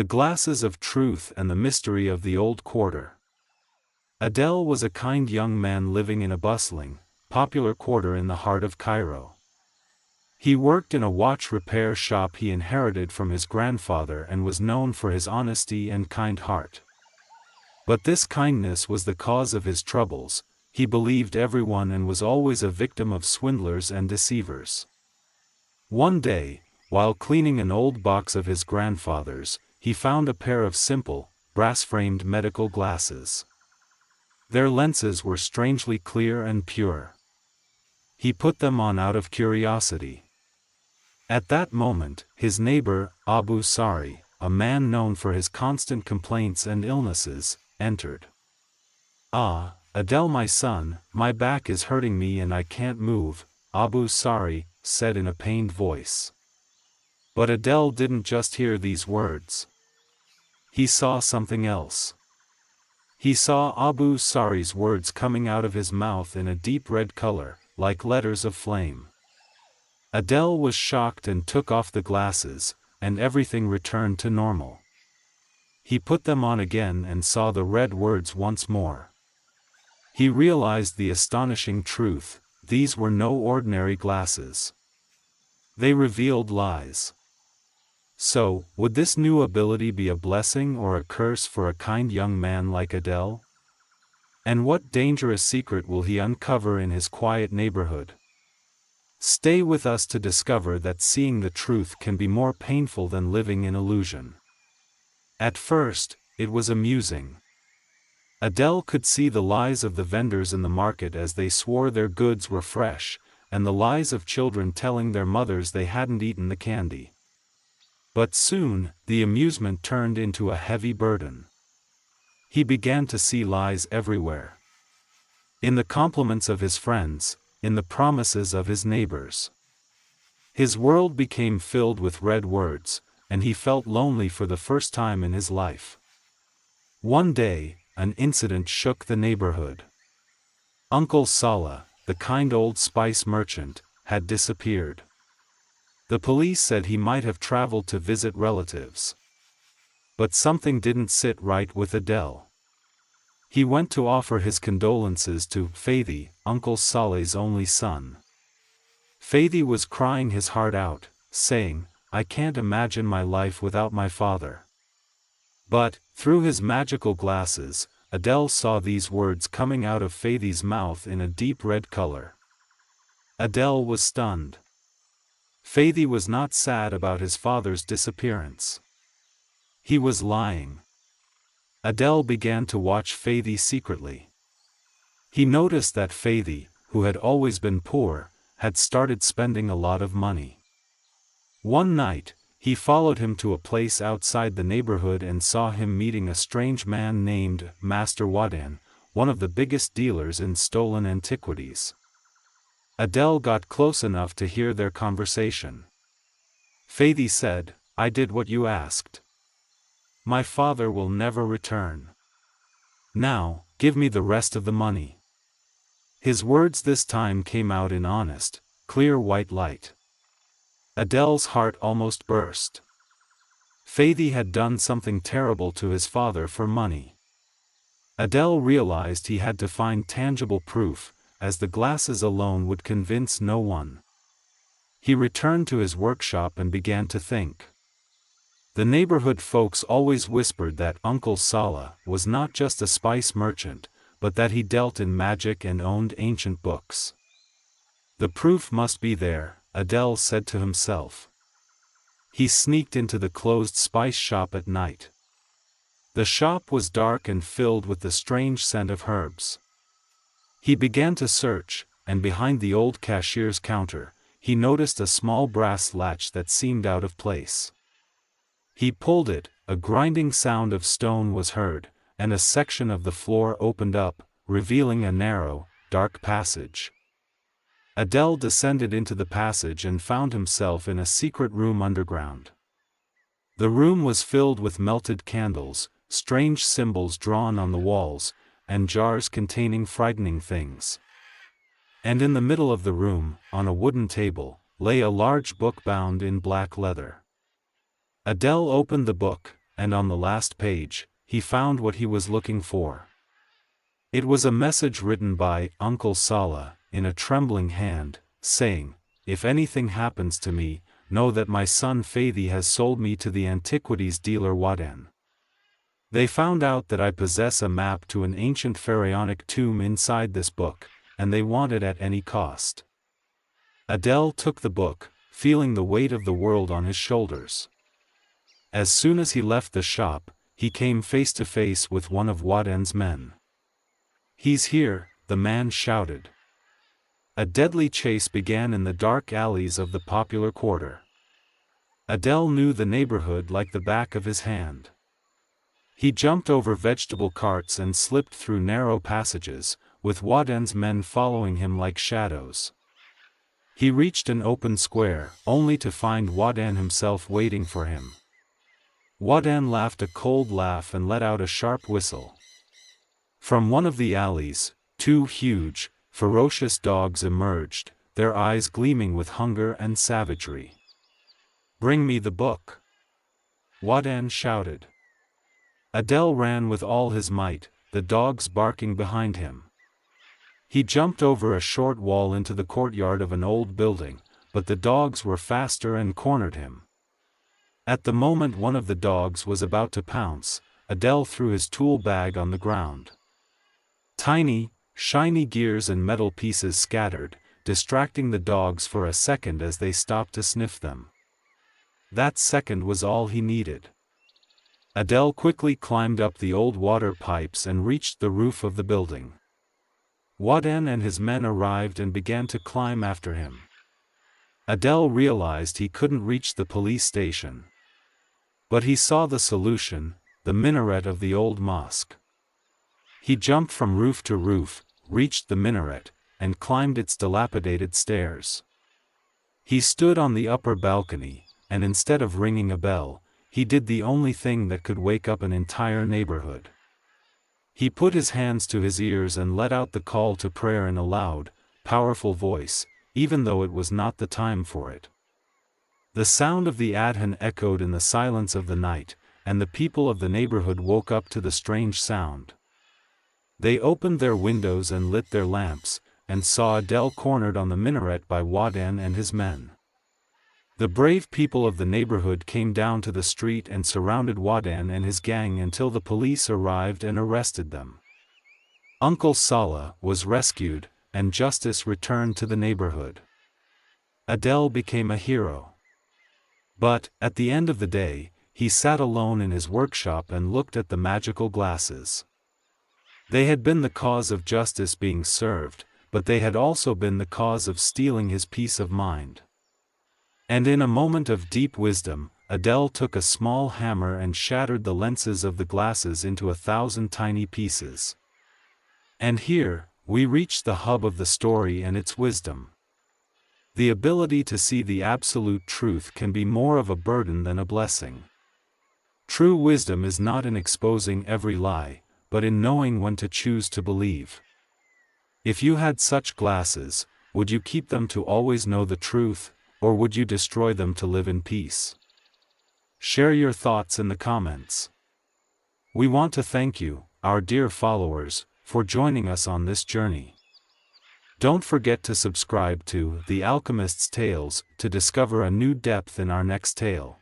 The Glasses of Truth and the Mystery of the Old Quarter. Adel was a kind young man living in a bustling, popular quarter in the heart of Cairo. He worked in a watch repair shop he inherited from his grandfather and was known for his honesty and kind heart. But this kindness was the cause of his troubles. He believed everyone and was always a victim of swindlers and deceivers. One day, while cleaning an old box of his grandfather's, he found a pair of simple, brass-framed medical glasses. Their lenses were strangely clear and pure. He put them on out of curiosity. At that moment, his neighbor, Abu Sari, a man known for his constant complaints and illnesses, entered. "Ah, Adel, my son, my back is hurting me and I can't move," Abu Sari said in a pained voice. But Adel didn't just hear these words. He saw something else. He saw Abu Sari's words coming out of his mouth in a deep red color, like letters of flame. Adel was shocked and took off the glasses, and everything returned to normal. He put them on again and saw the red words once more. He realized the astonishing truth: these were no ordinary glasses. They revealed lies. So, would this new ability be a blessing or a curse for a kind young man like Adel? And what dangerous secret will he uncover in his quiet neighborhood? Stay with us to discover that seeing the truth can be more painful than living in illusion. At first, it was amusing. Adel could see the lies of the vendors in the market as they swore their goods were fresh, and the lies of children telling their mothers they hadn't eaten the candy. But soon, the amusement turned into a heavy burden. He began to see lies everywhere. In the compliments of his friends, in the promises of his neighbors. His world became filled with red words, and he felt lonely for the first time in his life. One day, an incident shook the neighborhood. Uncle Saleh, the kind old spice merchant, had disappeared. The police said he might have traveled to visit relatives. But something didn't sit right with Adel. He went to offer his condolences to Fathi, Uncle Saleh's only son. Fathi was crying his heart out, saying, "I can't imagine my life without my father." But, through his magical glasses, Adel saw these words coming out of Fathi's mouth in a deep red color. Adel was stunned. Fathi was not sad about his father's disappearance. He was lying. Adel began to watch Fathi secretly. He noticed that Fathi, who had always been poor, had started spending a lot of money. One night, he followed him to a place outside the neighborhood and saw him meeting a strange man named Master Wadan, one of the biggest dealers in stolen antiquities. Adel got close enough to hear their conversation. Fathi said, "I did what you asked. My father will never return. Now, give me the rest of the money." His words this time came out in honest, clear white light. Adel's heart almost burst. Fathi had done something terrible to his father for money. Adel realized he had to find tangible proof, as the glasses alone would convince no one. He returned to his workshop and began to think. The neighborhood folks always whispered that Uncle Saleh was not just a spice merchant, but that he dealt in magic and owned ancient books. The proof must be there, Adel said to himself. He sneaked into the closed spice shop at night. The shop was dark and filled with the strange scent of herbs. He began to search, and behind the old cashier's counter, he noticed a small brass latch that seemed out of place. He pulled it, a grinding sound of stone was heard, and a section of the floor opened up, revealing a narrow, dark passage. Adel descended into the passage and found himself in a secret room underground. The room was filled with melted candles, strange symbols drawn on the walls, and jars containing frightening things. And in the middle of the room, on a wooden table, lay a large book bound in black leather. Adel opened the book, and on the last page, he found what he was looking for. It was a message written by Uncle Sala, in a trembling hand, saying, "If anything happens to me, know that my son Fathi has sold me to the antiquities dealer Wadan. They found out that I possess a map to an ancient pharaonic tomb inside this book, and they want it at any cost." Adele took the book, feeling the weight of the world on his shoulders. As soon as he left the shop, he came face to face with one of Wadan's men. "He's here," the man shouted. A deadly chase began in the dark alleys of the popular quarter. Adele knew the neighborhood like the back of his hand. He jumped over vegetable carts and slipped through narrow passages, with Wadan's men following him like shadows. He reached an open square, only to find Wadan himself waiting for him. Wadan laughed a cold laugh and let out a sharp whistle. From one of the alleys, two huge, ferocious dogs emerged, their eyes gleaming with hunger and savagery. "Bring me the book!" Wadan shouted. Adele ran with all his might, the dogs barking behind him. He jumped over a short wall into the courtyard of an old building, but the dogs were faster and cornered him. At the moment one of the dogs was about to pounce, Adele threw his tool bag on the ground. Tiny, shiny gears and metal pieces scattered, distracting the dogs for a second as they stopped to sniff them. That second was all he needed. Adele quickly climbed up the old water pipes and reached the roof of the building. Wadan and his men arrived and began to climb after him. Adele realized he couldn't reach the police station. But he saw the solution, the minaret of the old mosque. He jumped from roof to roof, reached the minaret, and climbed its dilapidated stairs. He stood on the upper balcony, and instead of ringing a bell, he did the only thing that could wake up an entire neighborhood. He put his hands to his ears and let out the call to prayer in a loud, powerful voice, even though it was not the time for it. The sound of the adhan echoed in the silence of the night, and the people of the neighborhood woke up to the strange sound. They opened their windows and lit their lamps, and saw Adele cornered on the minaret by Wadan and his men. The brave people of the neighborhood came down to the street and surrounded Wadan and his gang until the police arrived and arrested them. Uncle Sala was rescued, and justice returned to the neighborhood. Adele became a hero. But, at the end of the day, he sat alone in his workshop and looked at the magical glasses. They had been the cause of justice being served, but they had also been the cause of stealing his peace of mind. And in a moment of deep wisdom, Adele took a small hammer and shattered the lenses of the glasses into 1,000 tiny pieces. And here, we reach the hub of the story and its wisdom. The ability to see the absolute truth can be more of a burden than a blessing. True wisdom is not in exposing every lie, but in knowing when to choose to believe. If you had such glasses, would you keep them to always know the truth, or would you destroy them to live in peace? Share your thoughts in the comments. We want to thank you, our dear followers, for joining us on this journey. Don't forget to subscribe to The Alchemist's Tales to discover a new depth in our next tale.